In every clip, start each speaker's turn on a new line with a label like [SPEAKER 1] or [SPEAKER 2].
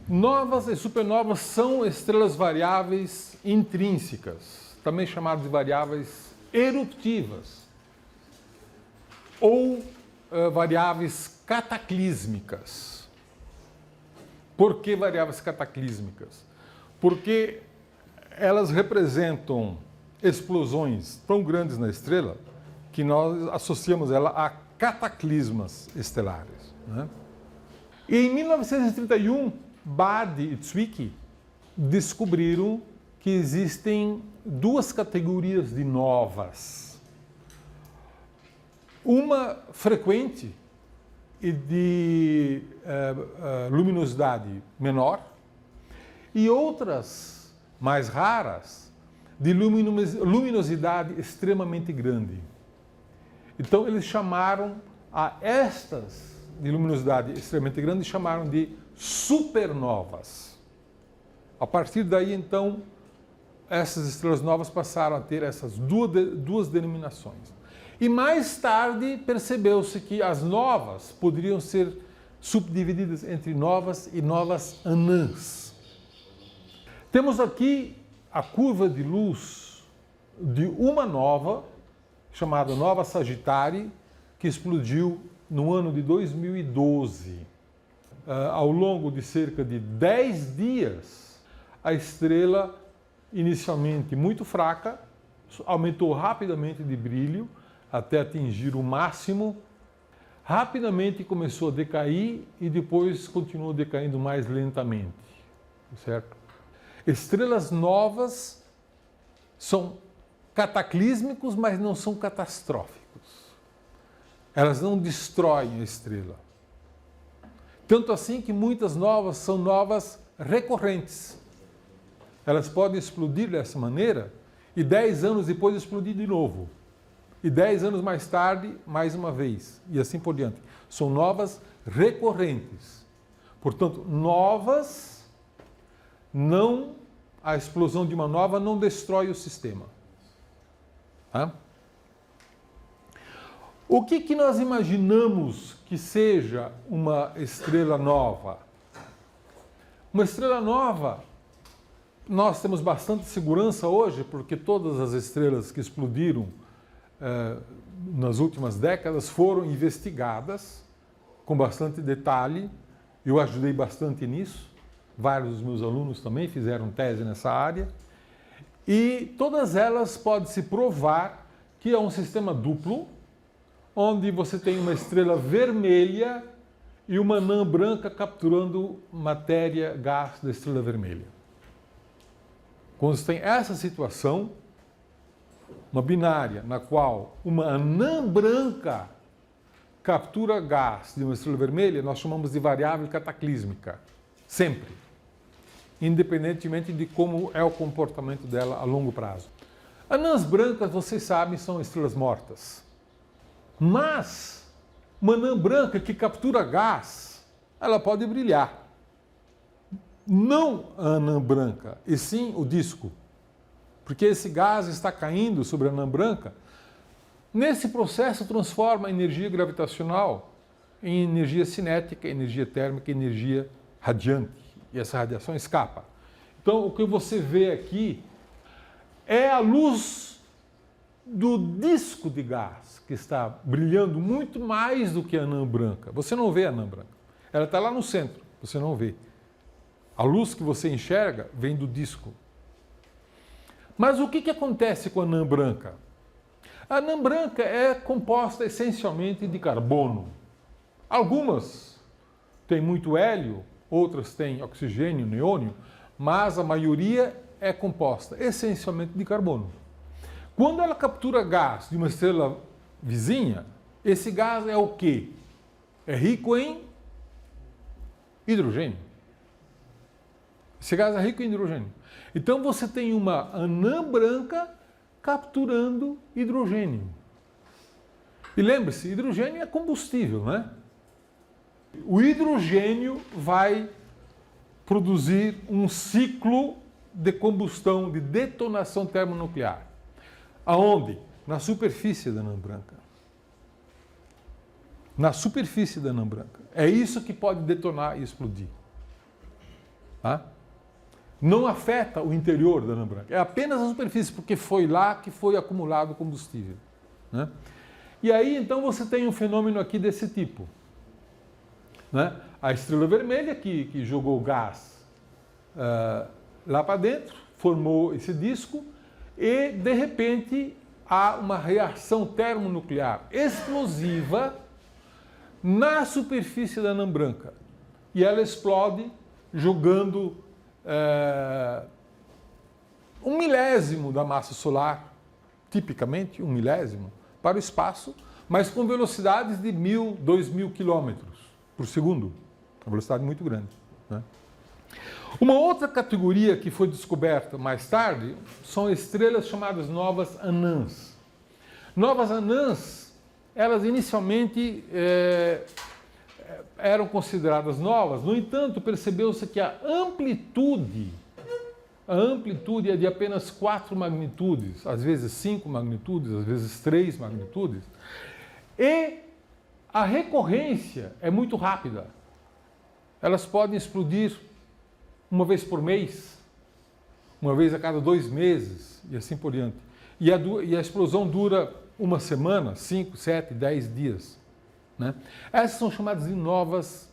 [SPEAKER 1] Novas e supernovas são estrelas variáveis intrínsecas, também chamadas de variáveis eruptivas, ou variáveis cataclísmicas. Por que variáveis cataclísmicas? Porque elas representam explosões tão grandes na estrela que nós associamos ela a cataclismas estelares, né? E em 1931, Bard e Zwicky descobriram que existem duas categorias de novas. Uma frequente e de luminosidade menor, e outras mais raras de luminosidade extremamente grande. Então eles chamaram a estas de luminosidade extremamente grande, chamaram de supernovas. A partir daí, então, essas estrelas novas passaram a ter essas duas denominações. E mais tarde percebeu-se que as novas poderiam ser subdivididas entre novas e novas anãs. Temos aqui a curva de luz de uma nova, chamada Nova Sagitário, que explodiu no ano de 2012. Ao longo de cerca de 10 dias, a estrela, inicialmente muito fraca, aumentou rapidamente de brilho até atingir o máximo, rapidamente começou a decair e depois continuou decaindo mais lentamente, certo? Estrelas novas são cataclísmicos, mas não são catastróficos. Elas não destroem a estrela. Tanto assim que muitas novas são novas recorrentes. Elas podem explodir dessa maneira e 10 anos depois explodir de novo. E 10 anos mais tarde, mais uma vez. E assim por diante. São novas recorrentes. Portanto, novas, a explosão de uma nova não destrói o sistema. Tá? O que nós imaginamos que seja uma estrela nova? Uma estrela nova, nós temos bastante segurança hoje, porque todas as estrelas que explodiram nas últimas décadas foram investigadas com bastante detalhe. Eu ajudei bastante nisso. Vários dos meus alunos também fizeram tese nessa área. E todas elas pode-se provar que é um sistema duplo, onde você tem uma estrela vermelha e uma anã branca capturando matéria, gás da estrela vermelha. Quando você tem essa situação, uma binária, na qual uma anã branca captura gás de uma estrela vermelha, nós chamamos de variável cataclísmica, sempre, independentemente de como é o comportamento dela a longo prazo. Anãs brancas, vocês sabem, são estrelas mortas. Mas uma anã branca que captura gás, ela pode brilhar. Não a anã branca, e sim o disco. Porque esse gás está caindo sobre a anã branca. Nesse processo transforma a energia gravitacional em energia cinética, energia térmica, energia radiante. E essa radiação escapa. Então o que você vê aqui é a luz do disco de gás, que está brilhando muito mais do que a anã branca. Você não vê a anã branca. Ela está lá no centro, você não vê. A luz que você enxerga vem do disco. Mas o que acontece com a anã branca? A anã branca é composta essencialmente de carbono. Algumas têm muito hélio, outras têm oxigênio, neônio, mas a maioria é composta essencialmente de carbono. Quando ela captura gás de uma estrela vizinha, esse gás é o quê? É rico em hidrogênio. Esse gás é rico em hidrogênio. Então você tem uma anã branca capturando hidrogênio. E lembre-se, hidrogênio é combustível, né? O hidrogênio vai produzir um ciclo de combustão, de detonação termonuclear. Aonde? Na superfície da anã branca. Na superfície da anã branca. É isso que pode detonar e explodir. Tá? Não afeta o interior da anã branca, é apenas a superfície, porque foi lá que foi acumulado combustível. Né? E aí, então, você tem um fenômeno aqui desse tipo. Né? A estrela vermelha que jogou gás lá para dentro, formou esse disco e, de repente, há uma reação termonuclear explosiva na superfície da anã branca. E ela explode jogando 1/1000 da massa solar, tipicamente 1/1000, para o espaço, mas com velocidades de 1.000, 2.000 quilômetros por segundo. Uma velocidade muito grande. Né? Uma outra categoria que foi descoberta mais tarde são estrelas chamadas novas anãs. Novas anãs, elas inicialmente eram consideradas novas, no entanto, percebeu-se que a amplitude é de apenas 4 magnitudes, às vezes 5 magnitudes, às vezes 3 magnitudes, e a recorrência é muito rápida. Elas podem explodir uma vez por mês, uma vez a cada 2 meses, e assim por diante. E a explosão dura uma semana, 5, 7, 10 dias. Né? Essas são chamadas de novas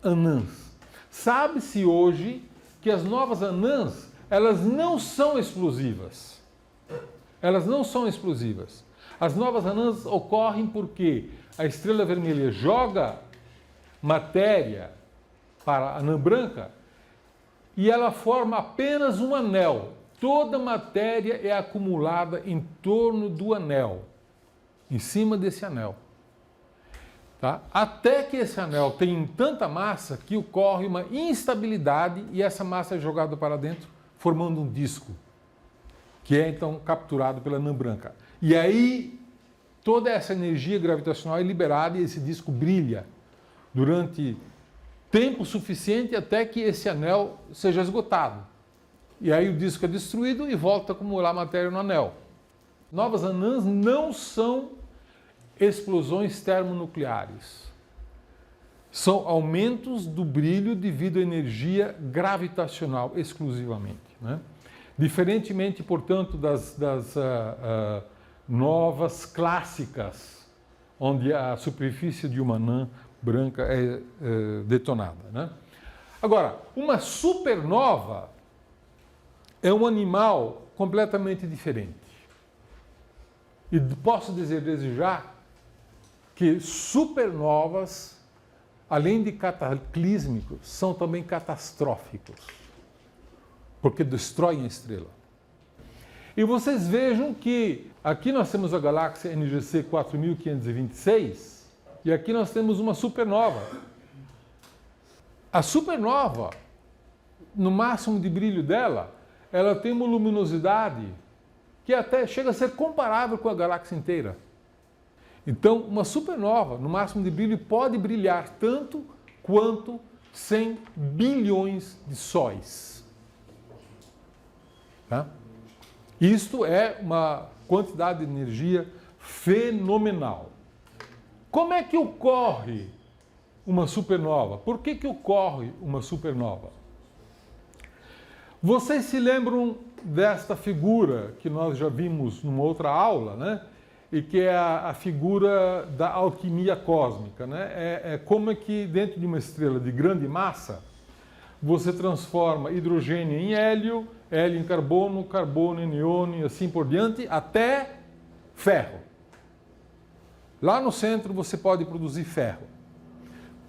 [SPEAKER 1] anãs. Sabe-se hoje que as novas anãs, elas não são explosivas. Elas não são explosivas. As novas anãs ocorrem porque a estrela vermelha joga matéria para a anã branca e ela forma apenas um anel. Toda a matéria é acumulada em torno do anel, em cima desse anel. Tá? Até que esse anel tem tanta massa que ocorre uma instabilidade e essa massa é jogada para dentro, formando um disco, que é então capturado pela anã branca. E aí toda essa energia gravitacional é liberada e esse disco brilha durante tempo suficiente até que esse anel seja esgotado. E aí o disco é destruído e volta a acumular matéria no anel. Novas anãs não são explosões termonucleares. São aumentos do brilho devido à energia gravitacional exclusivamente. Né? Diferentemente, portanto, das novas clássicas, onde a superfície de uma anã branca é detonada. Né? Agora, uma supernova é um animal completamente diferente. E posso dizer desde já que supernovas, além de cataclísmicos, são também catastróficos, porque destroem a estrela. E vocês vejam que aqui nós temos a galáxia NGC 4526 e aqui nós temos uma supernova. A supernova, no máximo de brilho dela, ela tem uma luminosidade que até chega a ser comparável com a galáxia inteira. Então, uma supernova, no máximo de brilho, pode brilhar tanto quanto 100 bilhões de sóis. Tá? Isto é uma quantidade de energia fenomenal. Como é que ocorre uma supernova? Por que ocorre uma supernova? Vocês se lembram desta figura que nós já vimos numa outra aula, né? E que é a figura da alquimia cósmica, né? É como é que dentro de uma estrela de grande massa você transforma hidrogênio em hélio, hélio em carbono, carbono em neônio e assim por diante, até ferro. Lá no centro você pode produzir ferro.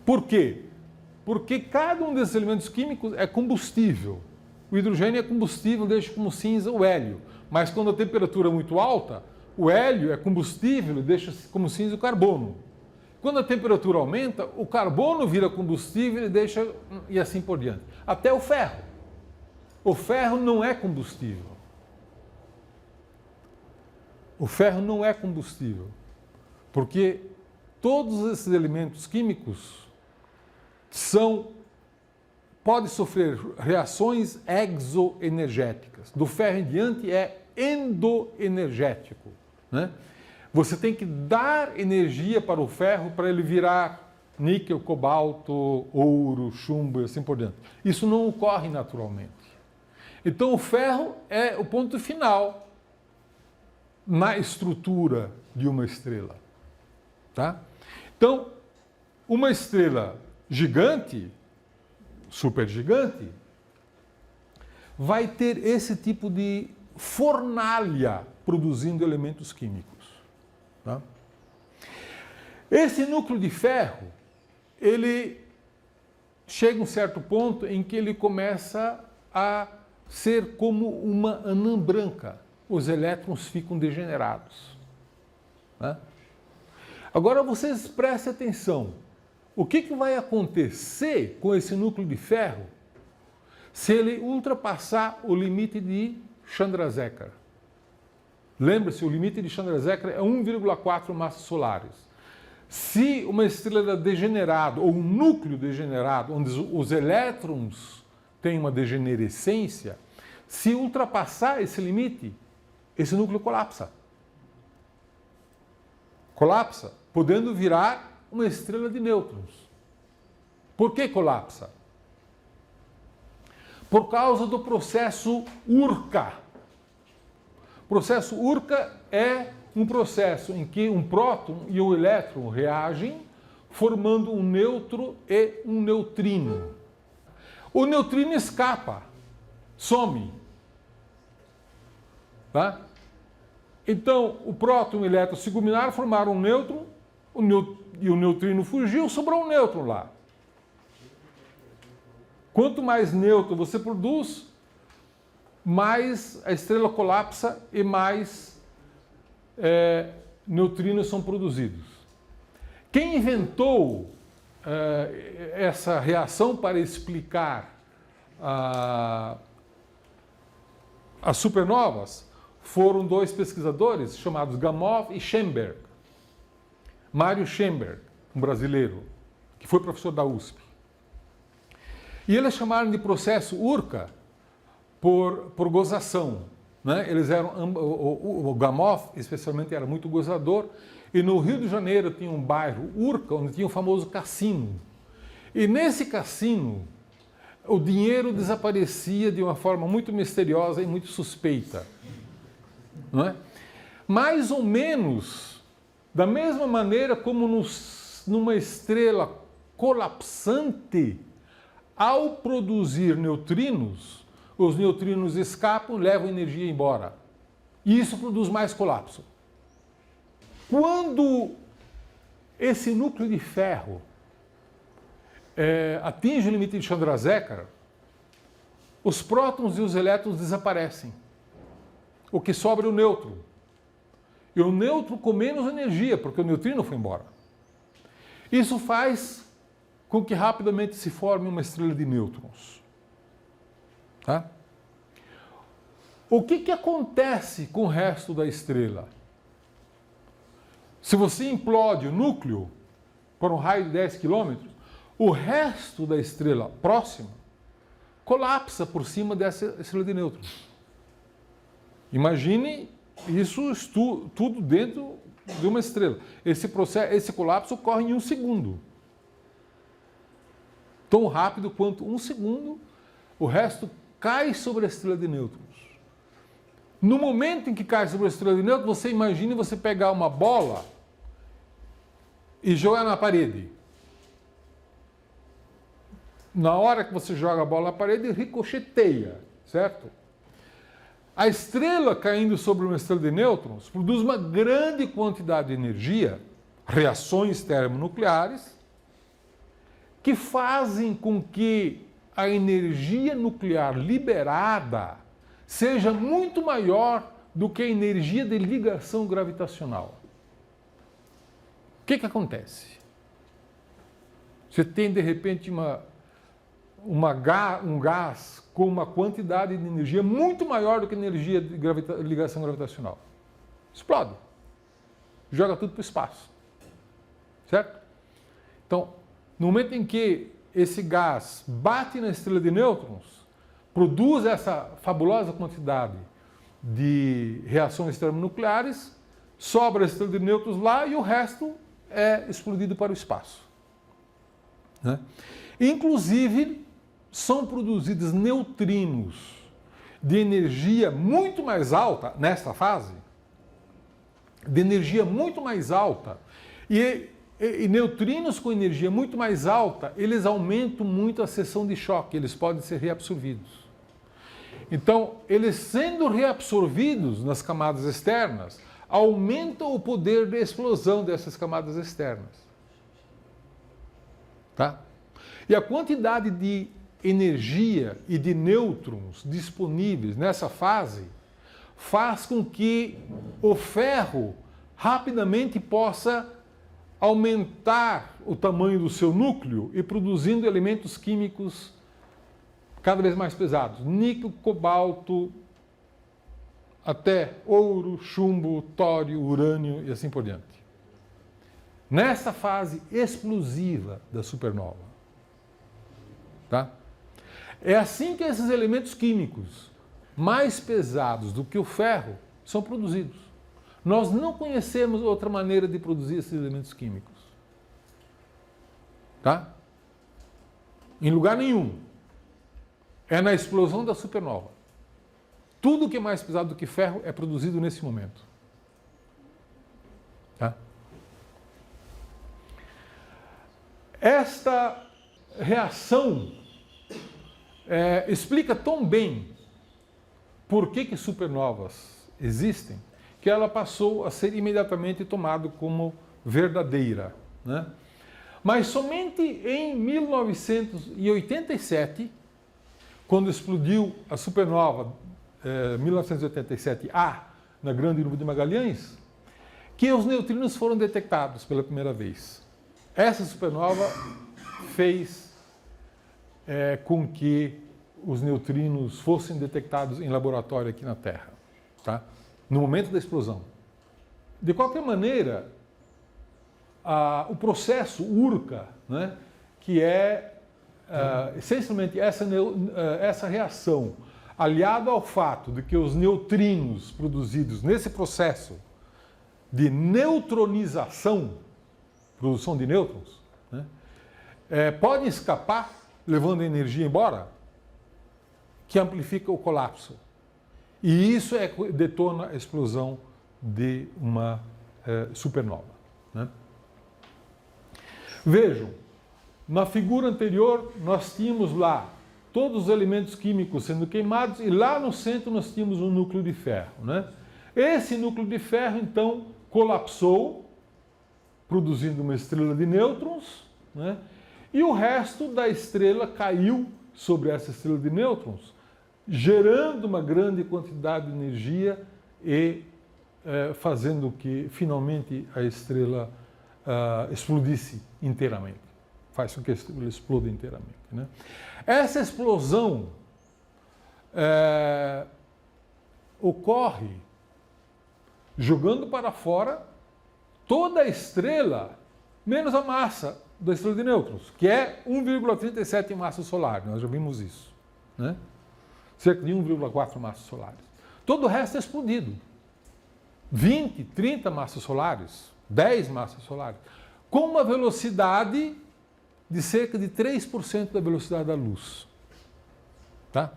[SPEAKER 1] Por quê? Porque cada um desses elementos químicos é combustível. O hidrogênio é combustível, deixa como cinza o hélio. Mas quando a temperatura é muito alta, o hélio é combustível e deixa como cinza o carbono. Quando a temperatura aumenta, o carbono vira combustível e deixa e assim por diante. Até o ferro. O ferro não é combustível. O ferro não é combustível. Porque todos esses elementos químicos podem sofrer reações exoenergéticas. Do ferro em diante é endoenergético. Né? Você tem que dar energia para o ferro para ele virar níquel, cobalto, ouro, chumbo e assim por diante. Isso não ocorre naturalmente. Então o ferro é o ponto final na estrutura de uma estrela. Tá? Então, uma estrela gigante, supergigante, vai ter esse tipo de fornalha produzindo elementos químicos. Tá? Esse núcleo de ferro, ele chega a um certo ponto em que ele começa a ser como uma anã branca. Os elétrons ficam degenerados. Né? Agora vocês prestem atenção. O que vai acontecer com esse núcleo de ferro se ele ultrapassar o limite de Chandrasekhar? Lembre-se, o limite de Chandrasekhar é 1,4 massas solares. Se uma estrela degenerada, ou um núcleo degenerado, onde os elétrons têm uma degenerescência, se ultrapassar esse limite, esse núcleo colapsa. Colapsa, podendo virar uma estrela de nêutrons. Por que colapsa? Por causa do processo Urca. O processo Urca é um processo em que um próton e um elétron reagem, formando um nêutron e um neutrino. O neutrino escapa, some. Tá? Então, o próton e o elétron se combinaram, formaram um nêutron, e o neutrino fugiu, sobrou um nêutron lá. Quanto mais nêutron você produz, mais a estrela colapsa e mais neutrinos são produzidos. Quem inventou essa reação para explicar as supernovas foram dois pesquisadores chamados Gamow e Schenberg. Mário Schenberg, um brasileiro, que foi professor da USP. E eles chamaram de processo Urca por gozação. Né? Eles eram, o Gamow, especialmente, era muito gozador, e no Rio de Janeiro tinha um bairro, Urca, onde tinha o famoso cassino. E nesse cassino, o dinheiro desaparecia de uma forma muito misteriosa e muito suspeita. Não é? Mais ou menos da mesma maneira como numa estrela colapsante, ao produzir neutrinos, os neutrinos escapam, levam energia embora. E isso produz mais colapso. Quando esse núcleo de ferro atinge o limite de Chandrasekhar, os prótons e os elétrons desaparecem. O que sobra é o nêutron. E o nêutron com menos energia, porque o neutrino foi embora. Isso faz com que rapidamente se forme uma estrela de nêutrons. Tá? O que acontece com o resto da estrela? Se você implode o núcleo por um raio de 10 km, o resto da estrela próxima colapsa por cima dessa estrela de nêutrons. Imagine isso tudo dentro de uma estrela. Esse colapso ocorre em 1 segundo. Tão rápido quanto 1 segundo, o resto cai sobre a estrela de nêutrons. No momento em que cai sobre a estrela de nêutrons, você imagine você pegar uma bola e jogar na parede. Na hora que você joga a bola na parede, ricocheteia, certo? A estrela caindo sobre uma estrela de nêutrons produz uma grande quantidade de energia, reações termonucleares, que fazem com que a energia nuclear liberada seja muito maior do que a energia de ligação gravitacional. O que acontece? Você tem, de repente, um gás com uma quantidade de energia muito maior do que a energia de ligação gravitacional. Explode. Joga tudo para o espaço. Certo? Então, no momento em que esse gás bate na estrela de nêutrons, produz essa fabulosa quantidade de reações termonucleares, sobra a estrela de nêutrons lá e o resto é explodido para o espaço. né? Inclusive, são produzidos neutrinos de energia muito mais alta, nesta fase, de energia muito mais alta, e neutrinos com energia muito mais alta, eles aumentam muito a seção de choque, eles podem ser reabsorvidos. Então, eles sendo reabsorvidos nas camadas externas, aumentam o poder de explosão dessas camadas externas. Tá? E a quantidade de energia e de nêutrons disponíveis nessa fase faz com que o ferro rapidamente possa aumentar o tamanho do seu núcleo e produzindo elementos químicos cada vez mais pesados. Níquel, cobalto, até ouro, chumbo, tório, urânio e assim por diante. Nessa fase explosiva da supernova. Tá? É assim que esses elementos químicos mais pesados do que o ferro são produzidos. Nós não conhecemos outra maneira de produzir esses elementos químicos. Tá? Em lugar nenhum. É na explosão da supernova. Tudo que é mais pesado do que ferro é produzido nesse momento. Tá? Esta reação explica tão bem por que supernovas existem, que ela passou a ser imediatamente tomada como verdadeira, né? Mas somente em 1987, quando explodiu a supernova 1987A, na Grande Nuvem de Magalhães, que os neutrinos foram detectados pela primeira vez. Essa supernova fez com que os neutrinos fossem detectados em laboratório aqui na Terra, tá? No momento da explosão. De qualquer maneira, o processo URCA, né, que é essencialmente essa reação, aliado ao fato de que os neutrinos produzidos nesse processo de neutronização, produção de nêutrons, né, podem escapar, levando a energia embora, que amplifica o colapso. E isso detona a explosão de uma supernova. Né? Vejam, na figura anterior nós tínhamos lá todos os elementos químicos sendo queimados e lá no centro nós tínhamos um núcleo de ferro. Né? Esse núcleo de ferro, então, colapsou, produzindo uma estrela de nêutrons, né? E o resto da estrela caiu sobre essa estrela de nêutrons, gerando uma grande quantidade de energia e fazendo que finalmente a estrela explodisse inteiramente. Faz com que a estrela exploda inteiramente. Né? Essa explosão ocorre jogando para fora toda a estrela, menos a massa da estrela de nêutrons, que é 1,37 massa solar. Nós já vimos isso. Né? Cerca de 1,4 massas solares. Todo o resto é explodido. 20, 30 massas solares, 10 massas solares, com uma velocidade de cerca de 3% da velocidade da luz. Tá?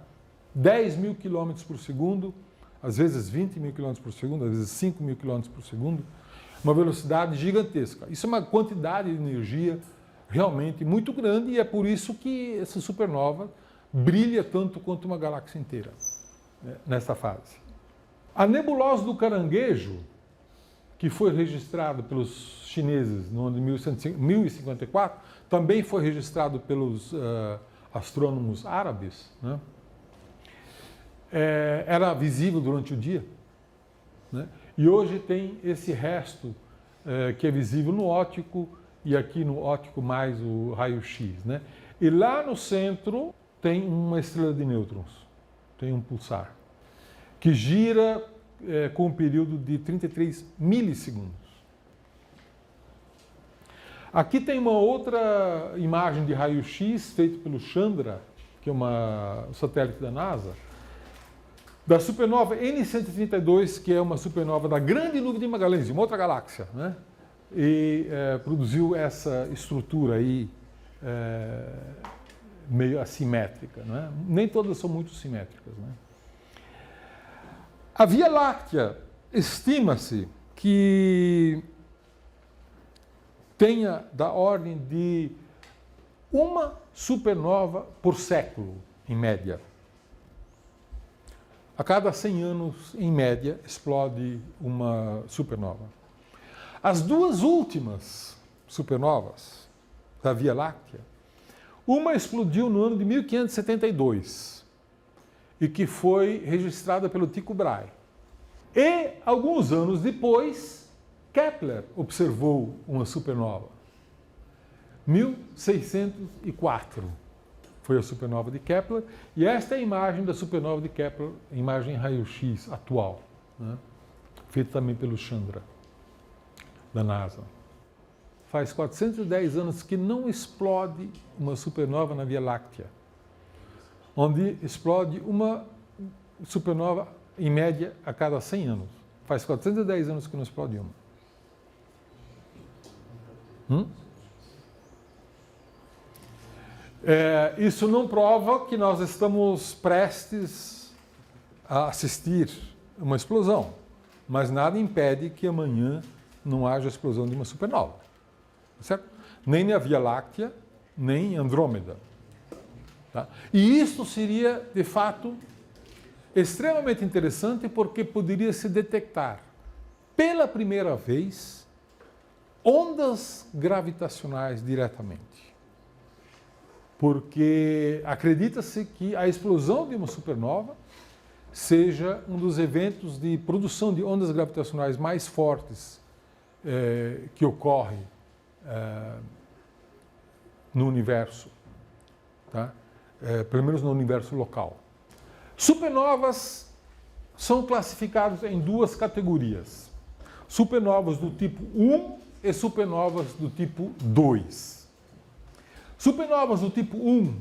[SPEAKER 1] 10 mil quilômetros por segundo, às vezes 20 mil quilômetros por segundo, às vezes 5 mil quilômetros por segundo, uma velocidade gigantesca. Isso é uma quantidade de energia realmente muito grande e é por isso que essa supernova brilha tanto quanto uma galáxia inteira, né, nesta fase. A nebulosa do Caranguejo, que foi registrada pelos chineses no ano de 1054, também foi registrado pelos astrônomos árabes, né? Era visível durante o dia, né? E hoje tem esse resto que é visível no óptico e aqui no óptico mais o raio-x, né? E lá no centro tem uma estrela de nêutrons, tem um pulsar, que gira com um período de 33 milissegundos. Aqui tem uma outra imagem de raio-x feita pelo Chandra, que é um satélite da NASA, da supernova N132, que é uma supernova da Grande Nuvem de Magalhães, uma outra galáxia, né? E produziu essa estrutura aí meio assimétrica, não é? Nem todas são muito simétricas, não é? A Via Láctea estima-se que tenha da ordem de uma supernova por século, em média. A cada 100 anos, em média, explode uma supernova. As duas últimas supernovas da Via Láctea, uma explodiu no ano de 1572 e que foi registrada pelo Tycho Brahe. E, alguns anos depois, Kepler observou uma supernova. 1604 foi a supernova de Kepler, e esta é a imagem da supernova de Kepler, a imagem raio-x atual, né? Feita também pelo Chandra, da NASA. Faz 410 anos que não explode uma supernova na Via Láctea, onde explode uma supernova, em média, a cada 100 anos. Faz 410 anos que não explode uma. Isso não prova que nós estamos prestes a assistir uma explosão, mas nada impede que amanhã não haja explosão de uma supernova, certo? Nem na Via Láctea, nem em Andrômeda. Tá? E isso seria, de fato, extremamente interessante, porque poderia se detectar pela primeira vez ondas gravitacionais diretamente. Porque acredita-se que a explosão de uma supernova seja um dos eventos de produção de ondas gravitacionais mais fortes que ocorre no universo, tá? Pelo menos no universo local. Supernovas são classificadas em duas categorias: supernovas do tipo 1 e supernovas do tipo 2. Supernovas do tipo 1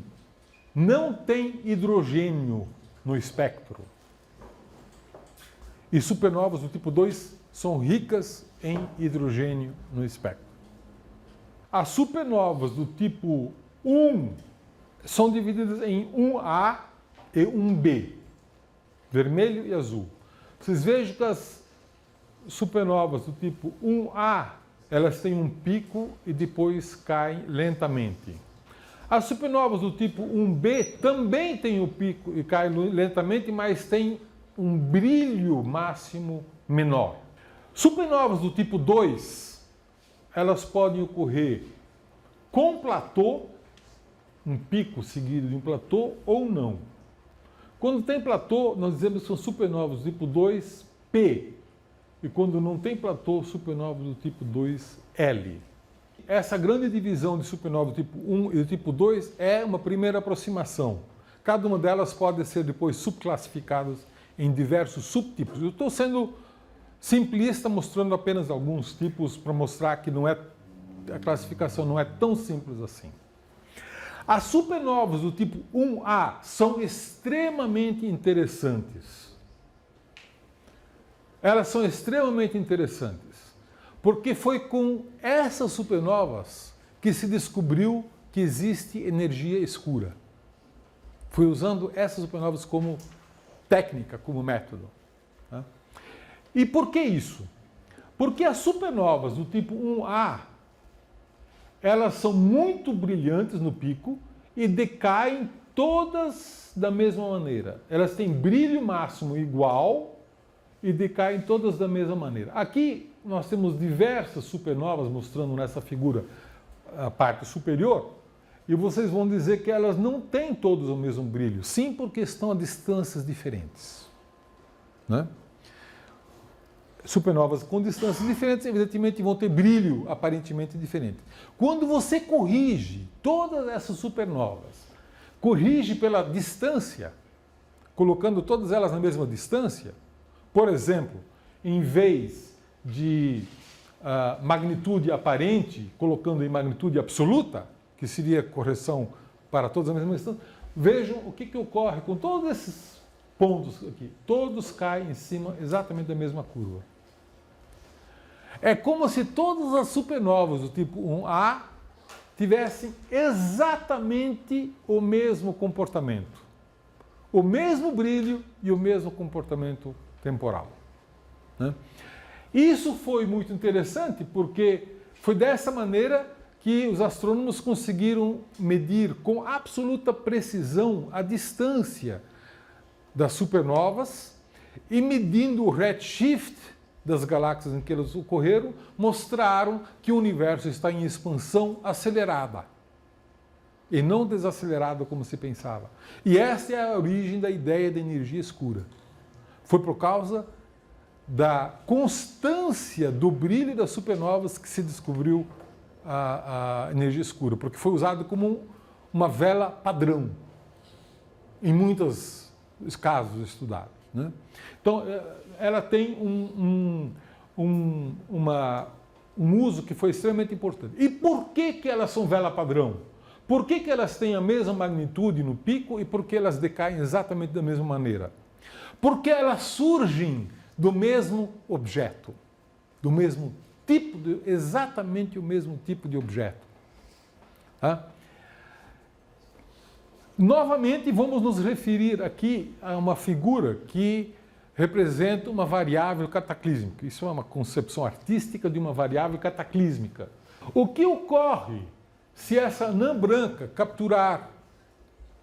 [SPEAKER 1] não têm hidrogênio no espectro. E supernovas do tipo 2 são ricas em hidrogênio no espectro. As supernovas do tipo 1 são divididas em 1A e 1B, vermelho e azul. Vocês vejam que as supernovas do tipo 1A, elas têm um pico e depois caem lentamente. As supernovas do tipo 1B também têm o pico e caem lentamente, mas têm um brilho máximo menor. Supernovas do tipo 2, elas podem ocorrer com platô, um pico seguido de um platô, ou não. Quando tem platô, nós dizemos que são supernovas do tipo 2P. E quando não tem platô, supernovas do tipo 2L. Essa grande divisão de supernova do tipo 1 e do tipo 2 é uma primeira aproximação. Cada uma delas pode ser depois subclassificadas em diversos subtipos. Eu estou sendo simplista, mostrando apenas alguns tipos para mostrar que a classificação não é tão simples assim. As supernovas do tipo 1A são extremamente interessantes. Elas são extremamente interessantes, porque foi com essas supernovas que se descobriu que existe energia escura. Foi usando essas supernovas como técnica, como método. Né? E por que isso? Porque as supernovas do tipo 1A, elas são muito brilhantes no pico e decaem todas da mesma maneira. Elas têm brilho máximo igual e decaem todas da mesma maneira. Aqui nós temos diversas supernovas mostrando nessa figura a parte superior, e vocês vão dizer que elas não têm todas o mesmo brilho. Sim, porque estão a distâncias diferentes. Né? Supernovas com distâncias diferentes, evidentemente, vão ter brilho aparentemente diferente. Quando você corrige todas essas supernovas, corrige pela distância, colocando todas elas na mesma distância, por exemplo, em vez de magnitude aparente, colocando em magnitude absoluta, que seria correção para todas as mesmas distâncias, vejam o que ocorre com todos esses pontos aqui. Todos caem em cima exatamente da mesma curva. É como se todas as supernovas do tipo 1A tivessem exatamente o mesmo comportamento, o mesmo brilho e o mesmo comportamento temporal, né? Isso foi muito interessante porque foi dessa maneira que os astrônomos conseguiram medir com absoluta precisão a distância das supernovas e, medindo o redshift das galáxias em que elas ocorreram, mostraram que o universo está em expansão acelerada e não desacelerada como se pensava. E essa é a origem da ideia da energia escura. Foi por causa da constância do brilho das supernovas que se descobriu a energia escura, porque foi usado como uma vela padrão em muitos casos estudados, né? Então, ela tem um uso que foi extremamente importante. E por que elas são vela padrão? Por que elas têm a mesma magnitude no pico e por que elas decaem exatamente da mesma maneira? Porque elas surgem do mesmo objeto, do mesmo tipo, exatamente o mesmo tipo de objeto. Tá? Novamente, vamos nos referir aqui a uma figura que representa uma variável cataclísmica. Isso é uma concepção artística de uma variável cataclísmica. O que ocorre se essa anã branca capturar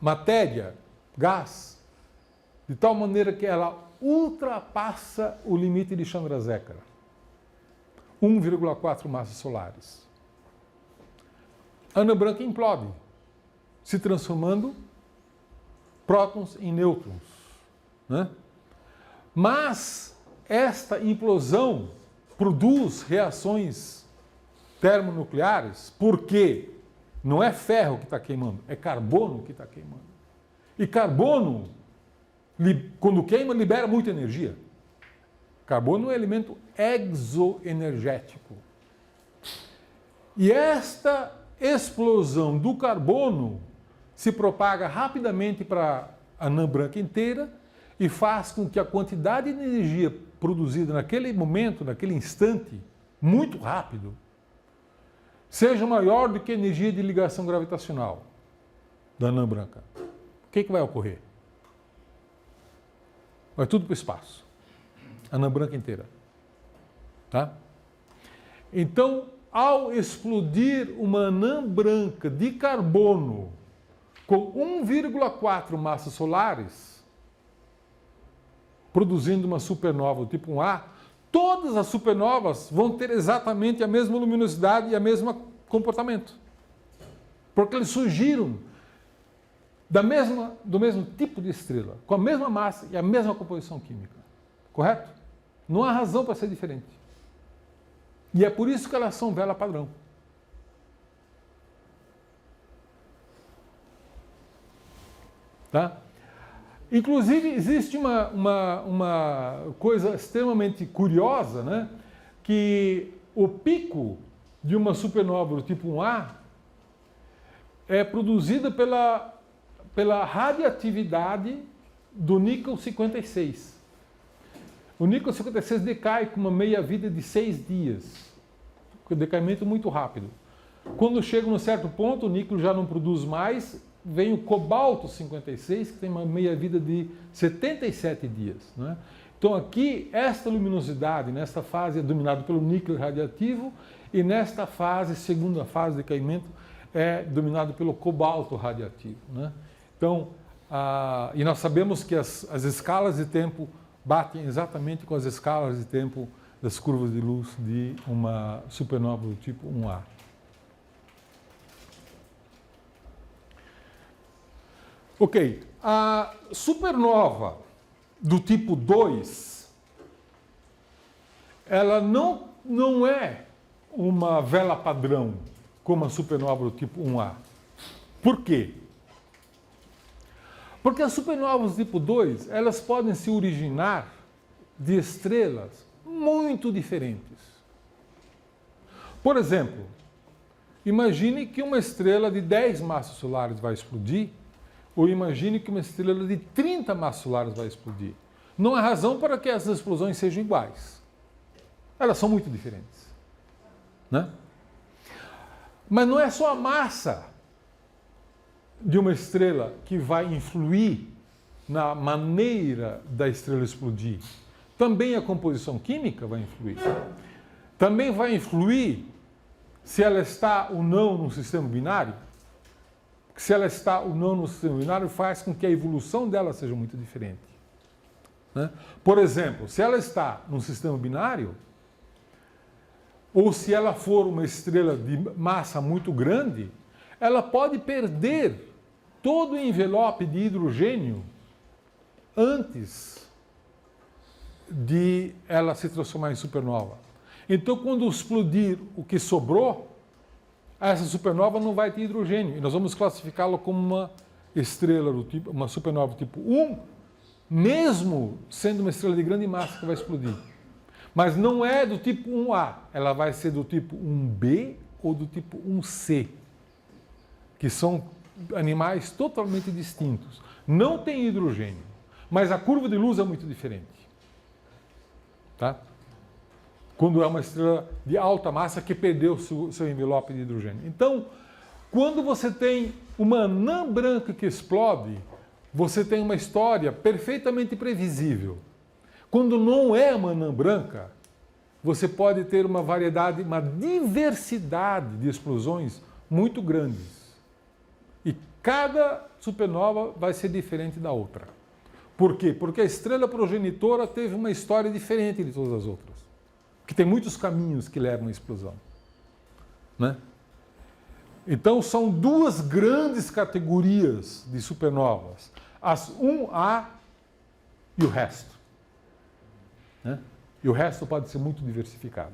[SPEAKER 1] matéria, gás, de tal maneira que ela ultrapassa o limite de Chandrasekhar, 1,4 massas solares? A anã branca implode, se transformando prótons em nêutrons, né? Mas esta implosão produz reações termonucleares porque não é ferro que está queimando, é carbono que está queimando. E carbono, quando queima, libera muita energia. Carbono é um elemento exoenergético. E esta explosão do carbono se propaga rapidamente para a anã branca inteira e faz com que a quantidade de energia produzida naquele momento, naquele instante, muito rápido, seja maior do que a energia de ligação gravitacional da anã branca. O que vai ocorrer? Vai tudo para o espaço. A anã branca inteira. Tá? Então, ao explodir uma anã branca de carbono com 1,4 massas solares, produzindo uma supernova do tipo 1A, todas as supernovas vão ter exatamente a mesma luminosidade e o mesmo comportamento. Porque eles surgiram do mesmo tipo de estrela, com a mesma massa e a mesma composição química. Correto? Não há razão para ser diferente. E é por isso que elas são vela padrão. Tá? Inclusive, existe uma coisa extremamente curiosa, né? Que o pico de uma supernova do tipo 1A é produzida pela radioatividade do níquel 56. O níquel 56 decai com uma meia-vida de 6 dias. Um decaimento muito rápido. Quando chega num certo ponto, o níquel já não produz mais, vem o cobalto 56, que tem uma meia-vida de 77 dias. Né? Então aqui, esta luminosidade, nesta fase, é dominada pelo níquel radioativo, e nesta fase, segunda fase de decaimento, é dominado pelo cobalto radioativo. Né? Então, e nós sabemos que as escalas de tempo batem exatamente com as escalas de tempo das curvas de luz de uma supernova do tipo 1A. Ok, a supernova do tipo 2, ela não é uma vela padrão como a supernova do tipo 1A. Por quê? Porque as supernovas do tipo 2, elas podem se originar de estrelas muito diferentes. Por exemplo, imagine que uma estrela de 10 massas solares vai explodir, ou imagine que uma estrela de 30 massas solares vai explodir. Não há razão para que essas explosões sejam iguais. Elas são muito diferentes. Né? Mas não é só a massa de uma estrela que vai influir na maneira da estrela explodir. Também a composição química vai influir. Também vai influir se ela está ou não num sistema binário. Se ela está ou não no sistema binário faz com que a evolução dela seja muito diferente. Né? Por exemplo, se ela está num sistema binário, ou se ela for uma estrela de massa muito grande, ela pode perder todo o envelope de hidrogênio antes de ela se transformar em supernova. Então, quando explodir o que sobrou, essa supernova não vai ter hidrogênio. E nós vamos classificá-la como uma estrela do tipo, uma supernova do tipo 1, mesmo sendo uma estrela de grande massa que vai explodir. Mas não é do tipo 1A, ela vai ser do tipo 1B ou do tipo 1C, que são animais totalmente distintos. Não tem hidrogênio, mas a curva de luz é muito diferente. Tá? Quando é uma estrela de alta massa que perdeu seu envelope de hidrogênio. Então, quando você tem uma anã branca que explode, você tem uma história perfeitamente previsível. Quando não é uma anã branca, você pode ter uma variedade, uma diversidade de explosões muito grandes. E cada supernova vai ser diferente da outra. Por quê? Porque a estrela progenitora teve uma história diferente de todas as outras. Porque tem muitos caminhos que levam à explosão. Né? Então, são duas grandes categorias de supernovas. As 1A e o resto. Né? E o resto pode ser muito diversificado.